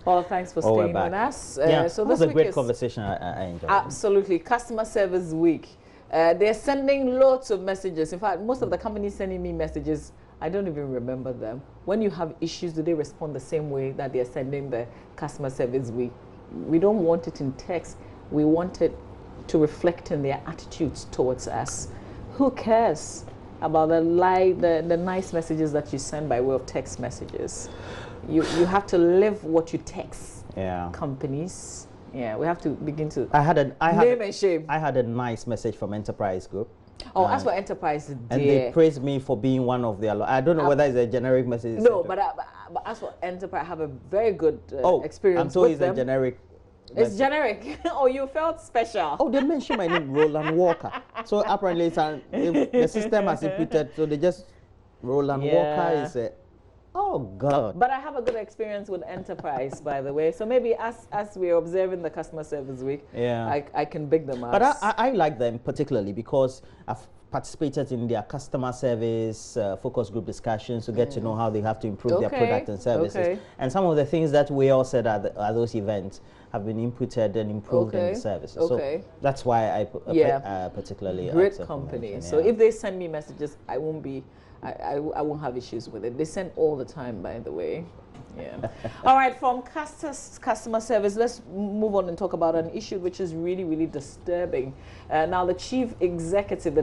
Well, thanks for staying with us. Yeah, so this this was a great is conversation. I enjoyed. Absolutely. Customer Service Week. They're sending lots of messages. In fact, most of the companies sending me messages, I don't even remember them. When you have issues, do they respond the same way that they're sending the Customer Service Week? We don't want it in text. We want it to reflect in their attitudes towards us. Who cares about the nice messages that you send by way of text messages? You have to live what you text. Yeah. Companies. Yeah, we have to begin to name and shame. I had a nice message from Enterprise Group. Oh, as for Enterprise, dear. And they praised me for being one of their. I don't know whether it's a generic message. No, but as for Enterprise, I have a very good experience. I'm told it's a generic. It's generic. Oh, you felt special. Oh, they mentioned my name, Roland Walker. So apparently, the system has imputed. So they just Roland Walker is a. Oh God! But I have a good experience with Enterprise, by the way. So maybe as we're observing the Customer Service Week, I can big them up. But I like them particularly because I've participated in their customer service focus group discussions to get to know how they have to improve their product and services. And some of the things that we all said at those events have been inputted and improved in the services. So that's why I particularly great company. So if they send me messages, I won't have issues with it. They send all the time, by the way. Yeah. All right, from customer service, let's move on and talk about an issue which is really, really disturbing. Now, the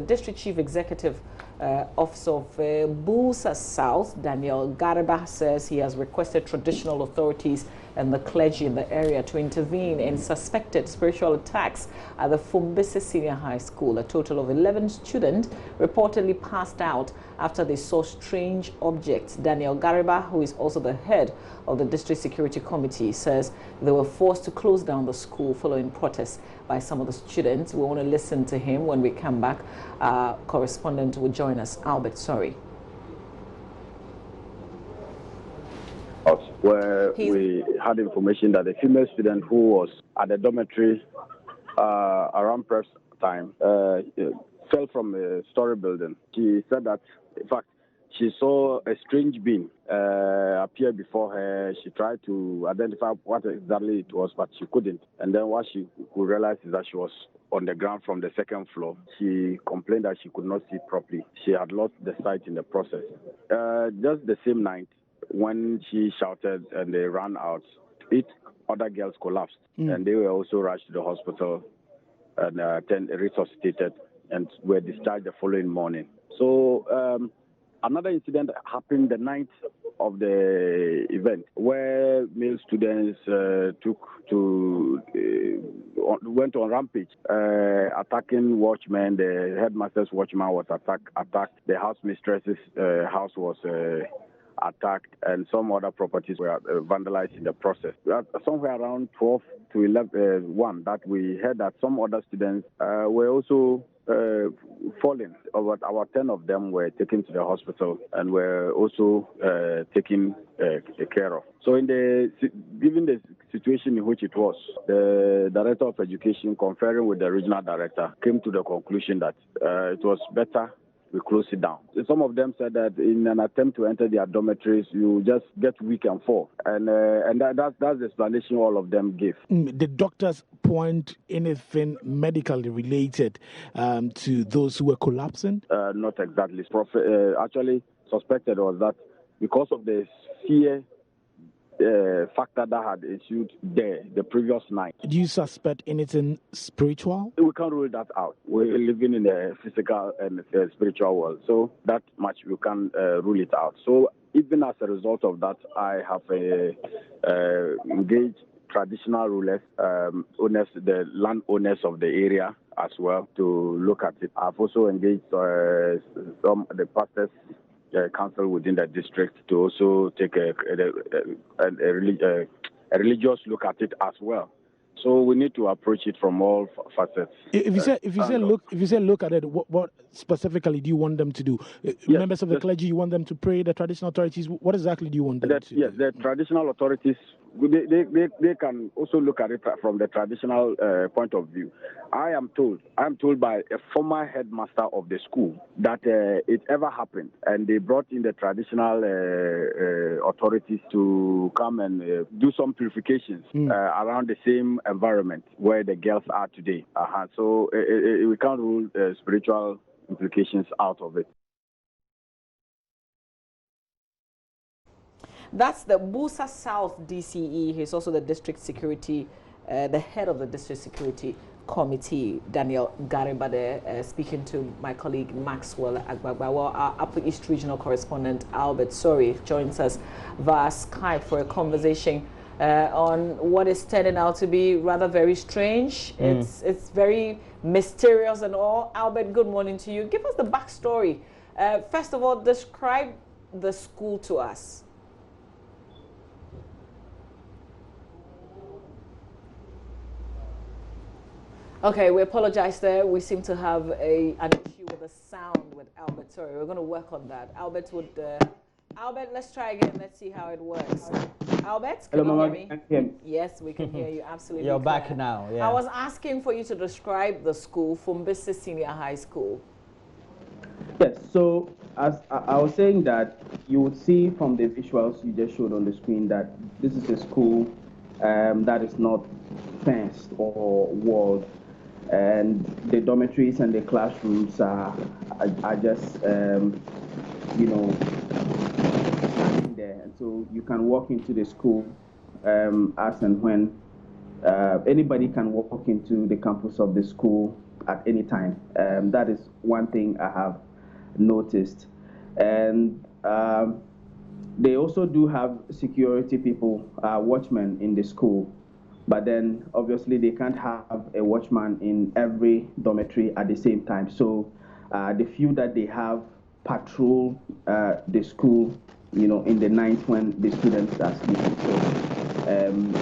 district chief executive office of Builsa South, Daniel Gariba, says he has requested traditional authorities and the clergy in the area to intervene in suspected spiritual attacks at the Fumbisi Senior High School. A total of 11 students reportedly passed out after they saw strange objects. Daniel Gariba, who is also the head of the District Security Committee, says they were forced to close down the school following protests by some of the students. We want to listen to him when we come back. Correspondent will join us, Albert. Sorry. Where we had information that a female student who was at the dormitory around press time fell from a story building. She said that, in fact, she saw a strange being appear before her. She tried to identify what exactly it was, but she couldn't. And then what she could realize is that she was on the ground from the second floor. She complained that she could not see properly. She had lost the sight in the process. Just the same night, when she shouted and they ran out, 8 other girls collapsed, and they were also rushed to the hospital and resuscitated and were discharged the following morning. So another incident happened the night of the event, where male students went on rampage, attacking watchmen. The headmaster's watchman was attacked. The house mistress's house was attacked, and some other properties were vandalized in the process. Somewhere around 12 to 1 that we heard that some other students were also fallen. About 10 of them were taken to the hospital and were also taken care of. So given the situation in which it was, the Director of Education, conferring with the Regional Director, came to the conclusion that it was better we close it down. Some of them said that in an attempt to enter their dormitories, you just get weak and fall. And that's the explanation all of them gave. The doctors point anything medically related to those who were collapsing? Not exactly. Actually, suspected was that because of the fear factor that had ensued there the previous night. Do you suspect anything spiritual? We can't rule that out. We're living in a physical and spiritual world, so that much we can't rule it out. So even as a result of that, I have engaged traditional rulers, the landowners of the area as well, to look at it. I've also engaged the pastors council within the district to also take a religious look at it as well. So we need to approach it from all facets. If you say look at it, what specifically do you want them to do? Members of the clergy, you want them to pray? The traditional authorities, what exactly do you want them to do? Yes, the traditional authorities they can also look at it from the traditional point of view. I am told by a former headmaster of the school that it ever happened, and they brought in the traditional authorities to come and do some purifications around the same environment where the girls are today. So we can't rule spiritual implications out of it. That's the Builsa South DCE. He's also the district security, the head of the district security committee, Daniel Garibade, speaking to my colleague Maxwell Agbagbawa. Our Upper East Regional correspondent Albert Sori joins us via Skype for a conversation on what is turning out to be rather very strange. It's very mysterious and all. Albert, good morning to you. Give us the backstory. First of all, describe the school to us. Okay, we apologize there. We seem to have an issue with the sound with Albert. Sorry, we're going to work on that. Albert, let's try again. Let's see how it works. Albert, can you hear me? Yes, we can hear you absolutely. You're clear. back now. Yeah. I was asking for you to describe the school, Fumbisi Senior High School. Yes, so as I was saying that you would see from the visuals you just showed on the screen that this is a school that is not fenced or walled. And the dormitories and the classrooms are just, you know, standing there. And so you can walk into the school as and when. Anybody can walk into the campus of the school at any time. That is one thing I have noticed. And they also do have security people, watchmen in the school. But then, obviously, they can't have a watchman in every dormitory at the same time. So the few that they have patrol the school, you know, in the night when the students are sleeping. So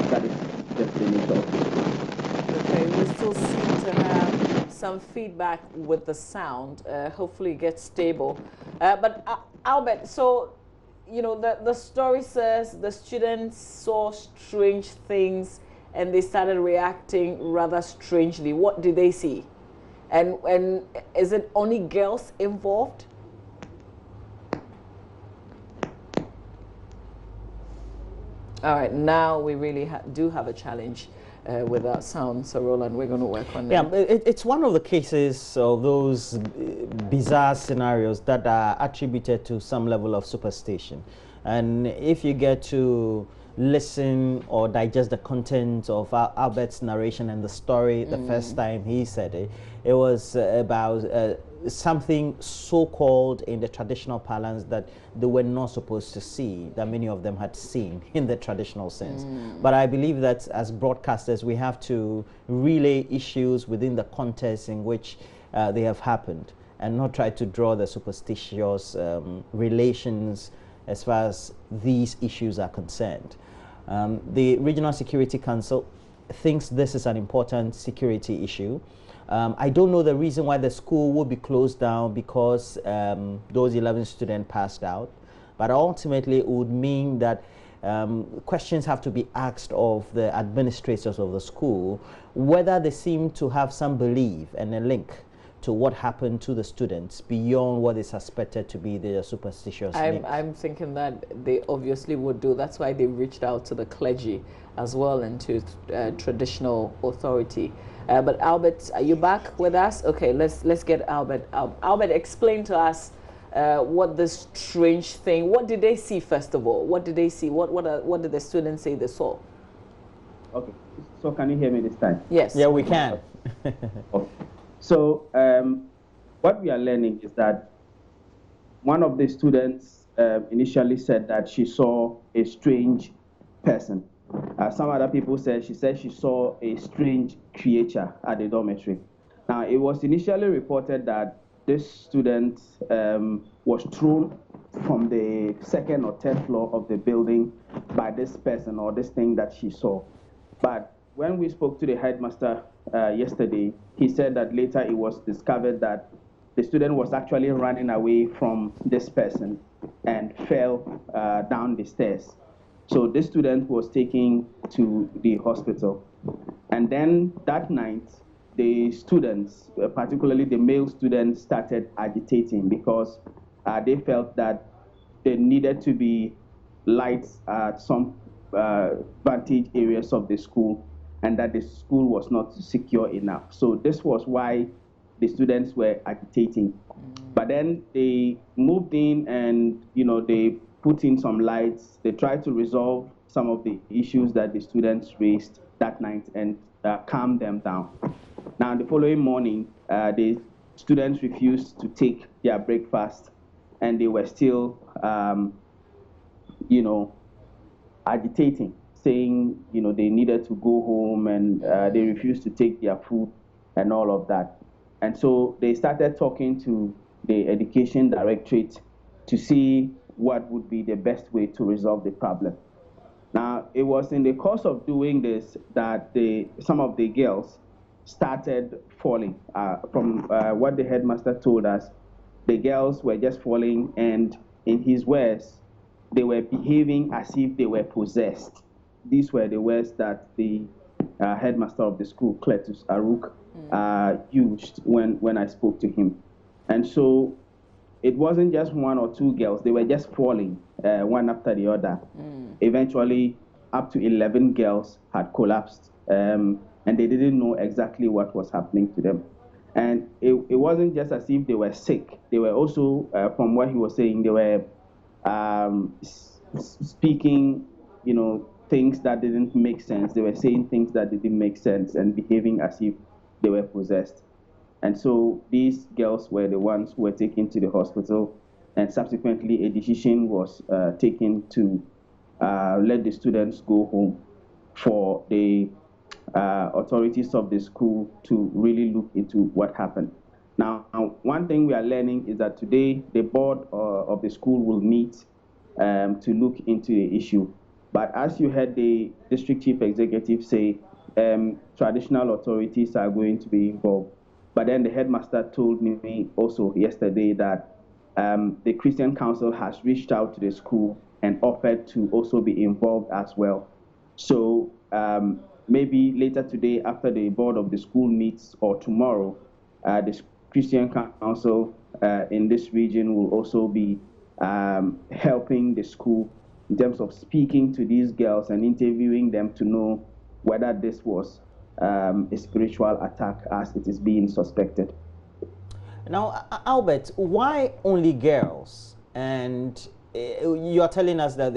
that is just the nature of it. Okay, we still seem to have some feedback with the sound. Hopefully, it gets stable. But Albert, so, you know, the story says the students saw strange things and they started reacting rather strangely. What did they see? And is it only girls involved? All right, now we really do have a challenge with that sound. So Roland, we're going to work on that. Yeah, it's one of the cases of those bizarre scenarios that are attributed to some level of superstition. And if you get to listen or digest the content of Albert's narration and the story the first time he said it, it was about something so-called in the traditional parlance that they were not supposed to see, that many of them had seen in the traditional sense. But I believe that as broadcasters, we have to relay issues within the context in which they have happened and not try to draw the superstitious relations as far as these issues are concerned. The Regional Security Council thinks this is an important security issue. I don't know the reason why the school will be closed down because those 11 students passed out, but ultimately it would mean that questions have to be asked of the administrators of the school, whether they seem to have some belief and a link to what happened to the students beyond what is suspected to be the superstitious link. I'm thinking that they obviously would do. That's why they reached out to the clergy as well and to traditional authority. But Albert, are you back with us? Okay, let's get Albert. Albert, explain to us what this strange thing. What did they see first of all? What did they see? What did the students say they saw? Okay, so can you hear me this time? Yes. Yeah, we can. Okay. So what we are learning is that one of the students initially said that she saw a strange person. Some other people said she saw a strange creature at the dormitory. Now, it was initially reported that this student was thrown from the second or third floor of the building by this person or this thing that she saw. But when we spoke to the headmaster yesterday, he said that later it was discovered that the student was actually running away from this person and fell down the stairs. So this student was taken to the hospital. And then that night, the students, particularly the male students, started agitating because they felt that there needed to be lights at some vantage areas of the school, and that the school was not secure enough. So this was why the students were agitating. But then they moved in and, they put in some lights. They tried to resolve some of the issues that the students raised that night and calm them down. Now, the following morning, the students refused to take their breakfast, and they were still, agitating, saying, they needed to go home, and they refused to take their food and all of that. And so they started talking to the education directorate to see what would be the best way to resolve the problem. Now, it was in the course of doing this that some of the girls started falling. From what the headmaster told us, the girls were just falling, and in his words, they were behaving as if they were possessed. These were the words that the headmaster of the school, Cletus Aruk, used when I spoke to him. And so it wasn't just one or two girls, they were just falling one after the other. Eventually, up to 11 girls had collapsed, and they didn't know exactly what was happening to them. And it wasn't just as if they were sick. They were also, from what he was saying, they were speaking, things that didn't make sense. They were saying things that didn't make sense and behaving as if they were possessed. And so these girls were the ones who were taken to the hospital, and subsequently a decision was taken to let the students go home for the authorities of the school to really look into what happened. Now, one thing we are learning is that today the board of the school will meet to look into the issue. But as you heard the district chief executive say, traditional authorities are going to be involved. But then the headmaster told me also yesterday that the Christian Council has reached out to the school and offered to also be involved as well. So maybe later today, after the board of the school meets, or tomorrow, the Christian Council in this region will also be helping the school in terms of speaking to these girls and interviewing them to know whether this was a spiritual attack as it is being suspected. Now, Albert, why only girls? And you are telling us that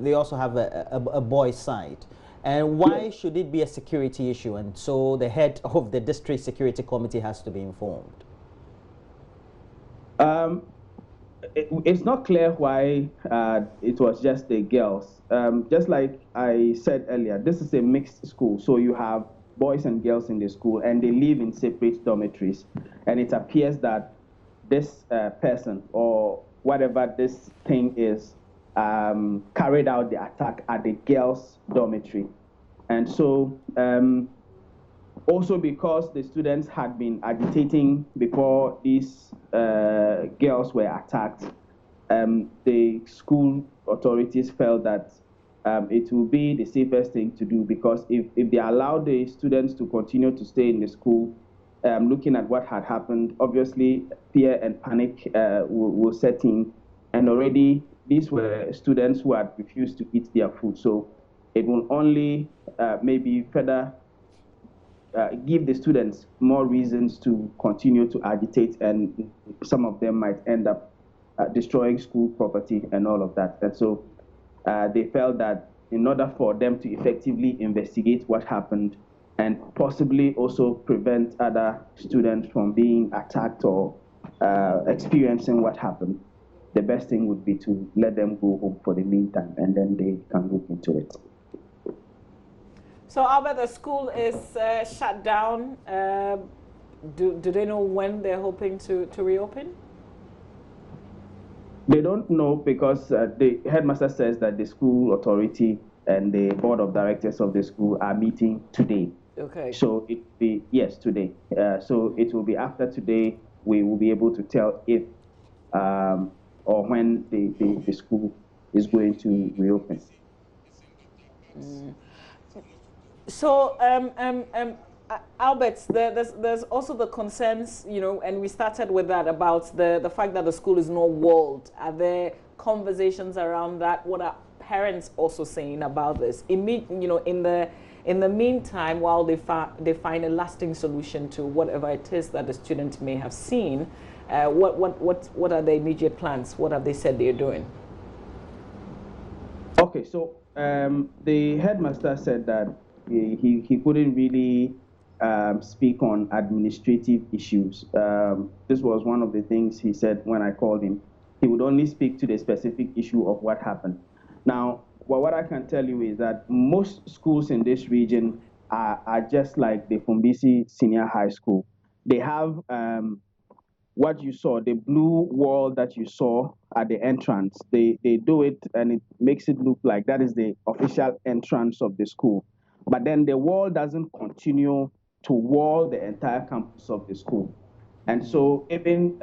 they also have a boys' side. And why should it be a security issue? And so the head of the district security committee has to be informed. It's not clear why it was just the girls. Just like I said earlier, this is a mixed school, so you have boys and girls in the school, and they live in separate dormitories. And it appears that this person, or whatever this thing is, carried out the attack at the girls' dormitory. And so also because the students had been agitating before these girls were attacked, the school authorities felt that it will be the safest thing to do, because if they allow the students to continue to stay in the school, looking at what had happened, obviously fear and panic will set in. And already these were students who had refused to eat their food. So it will only maybe further give the students more reasons to continue to agitate, and some of them might end up destroying school property and all of that. And so they felt that in order for them to effectively investigate what happened and possibly also prevent other students from being attacked or experiencing what happened, the best thing would be to let them go home for the meantime, and then they can look into it. So, Albert, the school is shut down. Do they know when they're hoping to reopen? They don't know, because the headmaster says that the school authority and the board of directors of the school are meeting today. Okay. So it will be, yes, today. So it will be after today we will be able to tell if or when the school is going to reopen. So, Albert, there's also the concerns, you know, and we started with that about the fact that the school is not walled. Are there conversations around that? What are parents also saying about this? In the meantime, while they find a lasting solution to whatever it is that the student may have seen, what are the immediate plans? What have they said they're doing? Okay, so the headmaster said that he couldn't really speak on administrative issues. This was one of the things he said when I called him. He would only speak to the specific issue of what happened. Now, what I can tell you is that most schools in this region are just like the Fumbisi Senior High School. They have what you saw, the blue wall that you saw at the entrance. They do it and it makes it look like that is the official entrance of the school. But then the wall doesn't continue to wall the entire campus of the school. And so even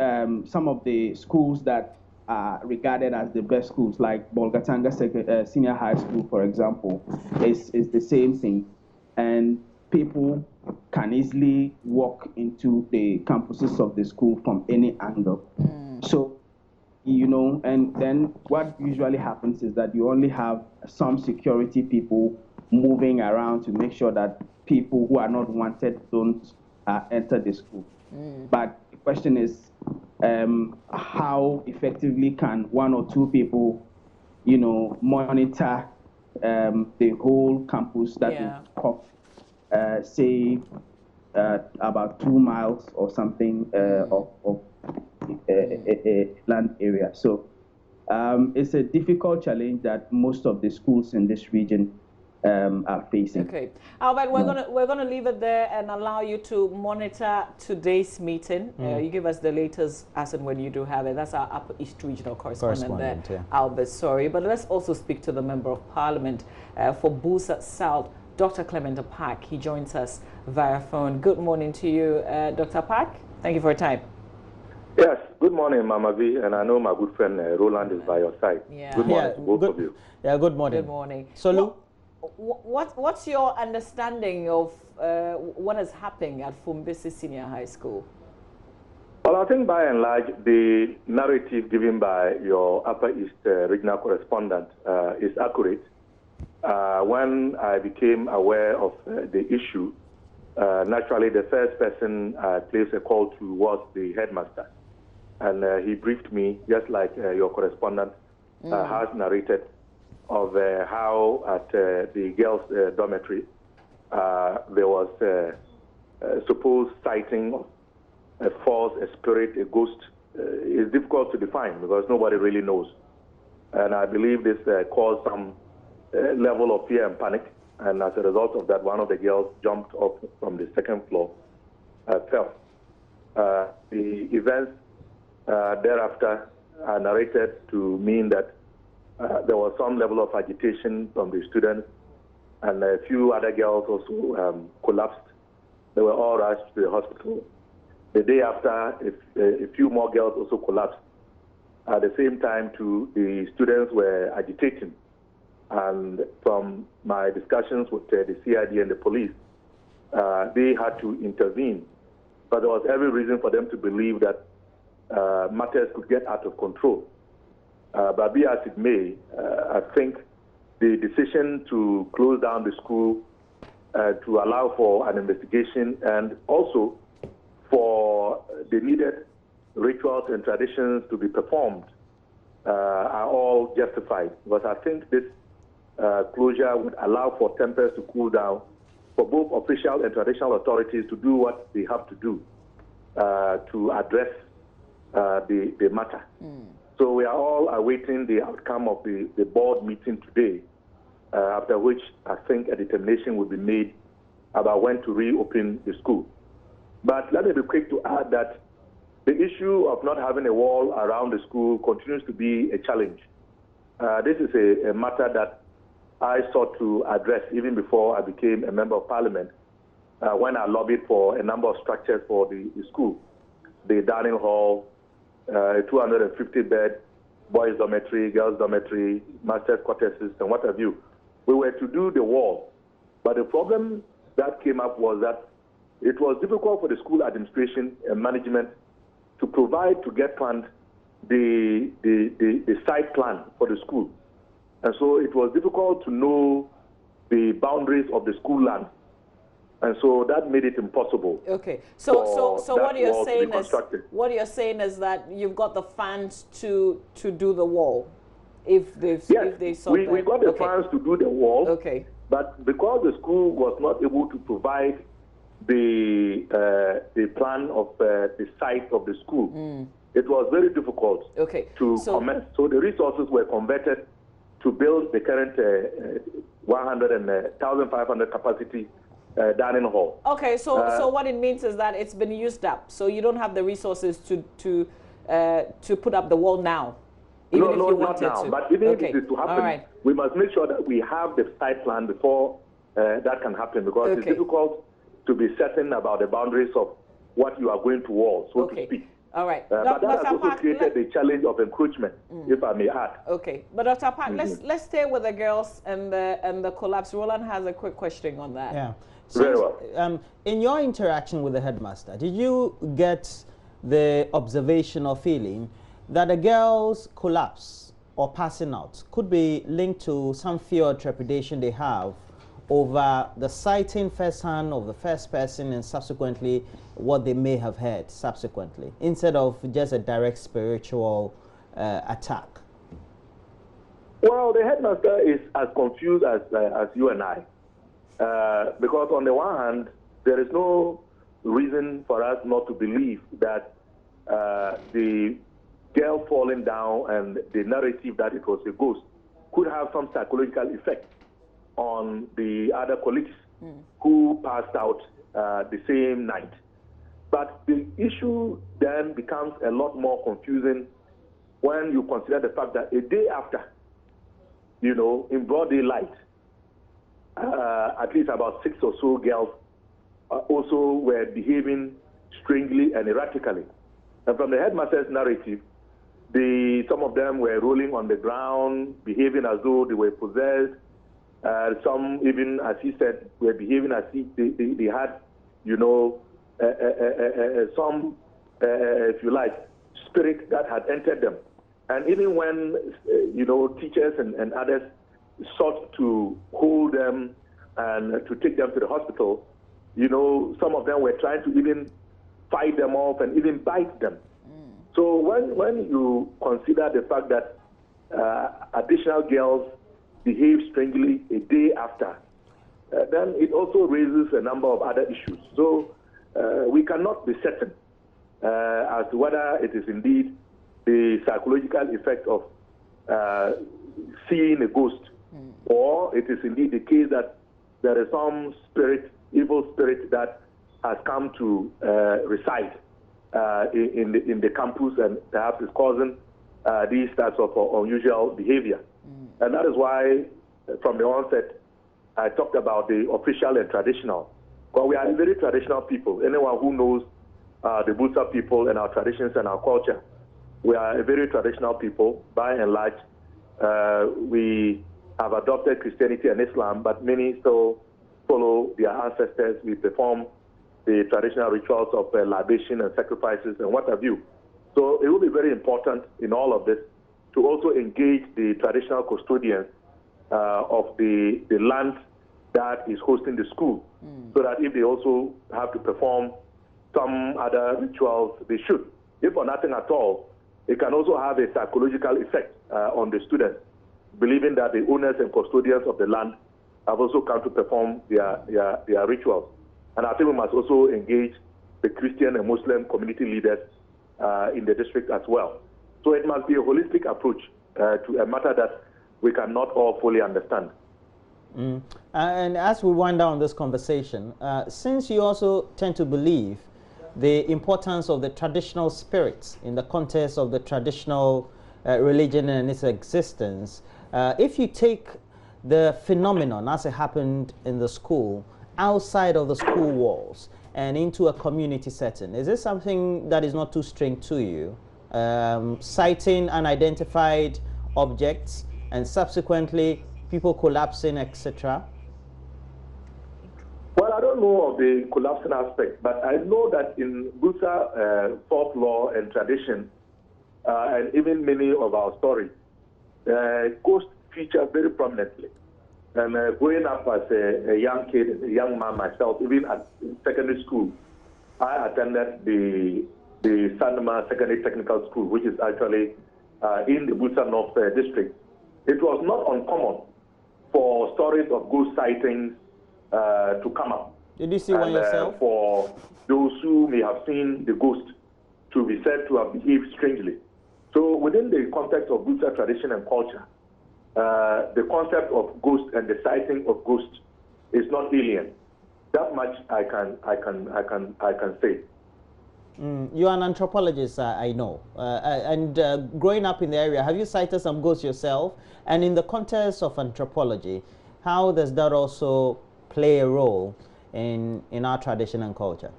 some of the schools that are regarded as the best schools, like Bolgatanga Senior High School, for example, is the same thing. And people can easily walk into the campuses of the school from any angle. So, you know, and then what usually happens is that you only have some security people moving around to make sure that people who are not wanted don't enter the school. But the question is, how effectively can one or two people, you know, monitor the whole campus that will cover, say, about 2 miles or something of a land area. So it's a difficult challenge that most of the schools in this region are facing. Okay, Albert, we're gonna leave it there and allow you to monitor today's meeting. You give us the latest as and when you do have it. That's our Upper East Regional correspondent there, yeah. Albert. Sorry, but let's also speak to the Member of Parliament for Builsa South, Dr. Clement Park. He joins us via phone. Good morning to you, Dr. Park. Thank you for your time. Yes, good morning, Mama V, and I know my good friend Roland is by your side. Yeah. Good morning to both of you. Yeah, good morning. Good morning. So, Lou? What's your understanding of what is happening at Fumbisi Senior High School? Well, I think by and large, the narrative given by your Upper East regional correspondent is accurate. When I became aware of the issue, naturally the first person I placed a call to was the headmaster. And he briefed me, just like your correspondent has narrated, of how at the girls' dormitory there was a supposed sighting of a force, a spirit, a ghost. It's difficult to define because nobody really knows. And I believe this caused some level of fear and panic. And as a result of that, one of the girls jumped up from the second floor, fell. The events thereafter are narrated to mean that there was some level of agitation from the students, and a few other girls also collapsed. They were all rushed to the hospital. The day after, a few more girls also collapsed. At the same time, too, the students were agitating. And from my discussions with the CID and the police, they had to intervene. But there was every reason for them to believe that matters could get out of control. But be as it may, I think the decision to close down the school, to allow for an investigation, and also for the needed rituals and traditions to be performed are all justified. Because I think this closure would allow for tempers to cool down, for both official and traditional authorities to do what they have to do to address the matter. So we are all awaiting the outcome of the board meeting today, after which I think a determination will be made about when to reopen the school. But let me be quick to add that the issue of not having a wall around the school continues to be a challenge. This is a matter that I sought to address even before I became a member of parliament, when I lobbied for a number of structures for the school, the dining hall, a 250-bed boys' dormitory, girls' dormitory, master's quarters, and what have you. We were to do the wall. But the problem that came up was that it was difficult for the school administration and management to get planned the site plan for the school. And so it was difficult to know the boundaries of the school land. And so that made it impossible. Okay. So what you're saying is that you've got the funds to do the wall if they we got the funds to do the wall. Okay. But because the school was not able to provide the plan of the site of the school, it was very difficult to commence. So the resources were converted to build the current 1,500 capacity dining hall. Okay, so what it means is that it's been used up. So you don't have the resources to put up the wall now. No, not now. But even if it is to happen, we must make sure that we have the site plan before that can happen, because it's difficult to be certain about the boundaries of what you are going to wall, so to speak. All right. But that has also created the challenge of encroachment, if I may add. Okay. But Dr. Park, let's stay with the girls and the collapse. Roland has a quick question on that. Yeah. Very well. In your interaction with the headmaster, did you get the observation or feeling that the girls' collapse or passing out could be linked to some fear or trepidation they have over the sighting firsthand of the first person and subsequently what they may have heard subsequently, instead of just a direct spiritual attack? Well, the headmaster is as confused as you and I. Because on the one hand, there is no reason for us not to believe that the girl falling down and the narrative that it was a ghost could have some psychological effect on the other colleagues who passed out the same night. But the issue then becomes a lot more confusing when you consider the fact that a day after, in broad daylight, at least about 6 or so girls also were behaving strangely and erratically. And from the headmaster's narrative, some of them were rolling on the ground, behaving as though they were possessed. Some, even as he said, were behaving as if they had, some, if you like, spirit that had entered them. And even when, teachers and others sought to hold them and to take them to the hospital, some of them were trying to even fight them off and even bite them. So when you consider the fact that additional girls behave strangely a day after, then it also raises a number of other issues. So we cannot be certain as to whether it is indeed the psychological effect of seeing a ghost, or it is indeed the case that there is some evil spirit that has come to reside in the campus and perhaps is causing these types of unusual behavior. And that is why, from the onset, I talked about the official and traditional. Because we are a very traditional people. Anyone who knows the Builsa people and our traditions and our culture, we are a very traditional people. By and large, we have adopted Christianity and Islam, but many still follow their ancestors. We perform the traditional rituals of libation and sacrifices and what have you. So it will be very important in all of this to also engage the traditional custodians of the land that is hosting the school, so that if they also have to perform some other rituals, they should. If for nothing at all, it can also have a psychological effect on the students, believing that the owners and custodians of the land have also come to perform their rituals. And I think we must also engage the Christian and Muslim community leaders in the district as well. So it must be a holistic approach to a matter that we cannot all fully understand. And as we wind down this conversation, since you also tend to believe the importance of the traditional spirits in the context of the traditional religion and its existence, if you take the phenomenon as it happened in the school outside of the school walls and into a community setting, is this something that is not too strange to you? sighting unidentified objects, and subsequently people collapsing, etc.? Well, I don't know of the collapsing aspect, but I know that in Builsa folklore and tradition, and even many of our stories, ghosts feature very prominently. And growing up as a young kid, a young man myself, even at secondary school, I attended the Sandema Secondary Technical School, which is actually in the Builsa North District. It was not uncommon for stories of ghost sightings to come up. Did you see one yourself? For those who may have seen the ghost to be said to have behaved strangely. So within the context of Builsa tradition and culture, the concept of ghost and the sighting of ghosts is not alien. That much I can say. You're an anthropologist, I know. And growing up in the area, have you sighted some ghosts yourself? And in the context of anthropology, how does that also play a role in our tradition and culture?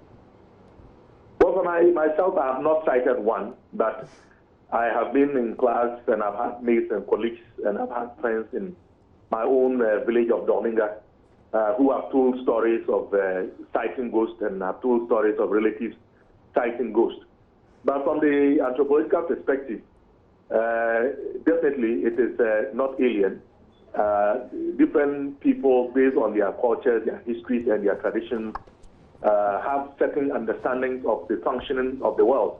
Well, for myself, I have not sighted one, but I have been in class and I've had mates and colleagues and I've had friends in my own village of Dominga who have told stories of sighting ghosts and have told stories of relatives sighting ghosts. But from the anthropological perspective, definitely it is not alien. Different people, based on their cultures, their histories, and their traditions, have certain understandings of the functioning of the world.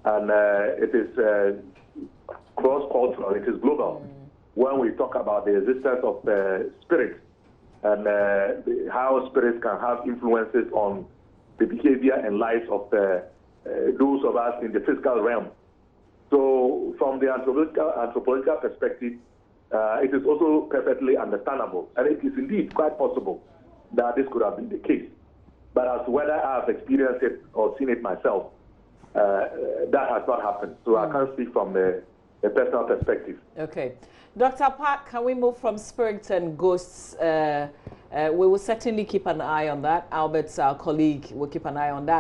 And it is cross-cultural, it is global. When we talk about the existence of spirits and how spirits can have influences on the behavior and lives of those of us in the physical realm. So from the anthropological perspective, it is also perfectly understandable. And it is indeed quite possible that this could have been the case. But as to whether I have experienced it or seen it myself, that has not happened. So I can't speak from a personal perspective. Okay. Dr. Park, can we move from spirits and ghosts? We will certainly keep an eye on that. Albert's our colleague will keep an eye on that.